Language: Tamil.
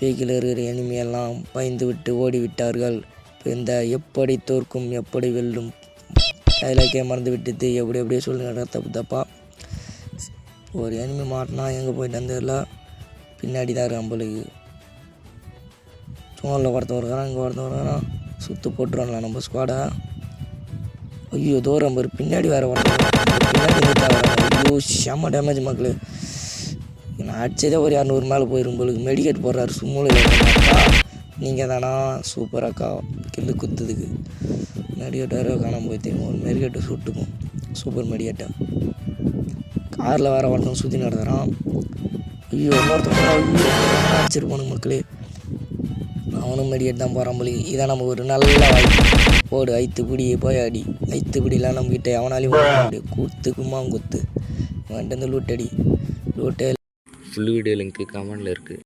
பீக்கில் இருக்கிற எனிமையெல்லாம் பயந்து விட்டு ஓடிவிட்டார்கள். இப்போ இந்த எப்படி தோற்கும் எப்படி வெல்லும் டைலாக்கே மறந்து விட்டது. எப்படியே சொல்லுங்க தப்பா. ஒரு எனிமி மாட்டினா எங்கே போயிட்டு வந்ததில்ல, பின்னாடி தான் இருக்கு நம்மளுக்கு. சோனில் ஒருத்தன் வருகிறான், இங்கே ஒருத்தன் வருகிறான், சுற்று போட்டுருவாங்களா நம்ம ஸ்குவாடை. ஐயோ தூரம் ஒரு பின்னாடி வேறு ஒருத்தன் பின்னாடி ஐயோ செம்ம டேமேஜ் மக்கள். நான் அடிச்சதே ஒரு 200 மேலே போயிடும் உங்களுக்கு. மெடிக்கேட் போடுறாரு சும்மா. நீங்கள் தானா சூப்பர் அக்கா கில்லு குத்துதுக்கு. மெடிக்கேட் வேறு காணாமல் போய் தெரியும். ஒரு மெடிக்கேட்டை சுட்டுக்கும் சூப்பர் மெடிக்கேட்டை. காரில் வேறு ஒருத்தன் சுற்றி நடத்துகிறான். ஐயோ இன்னொருத்தன் அடிச்சிருப்பானு மக்களே. அவனும் மெடிக்கேட் தான் போகிறான் போலி. இதான் நமக்கு ஒரு நல்ல வாய்ப்பு. போடு ஐத்துப்பிடி போய் அடி. ஐத்துப்பிடிலாம் நம்மக்கிட்ட அவனாலையும் முடியும். குத்துக்குமா குத்து வந்துட்டு லூட்டடி லூட்டே. ஃபுல் வீடியோ லிங்க்கு கமெண்டில் இருக்குது.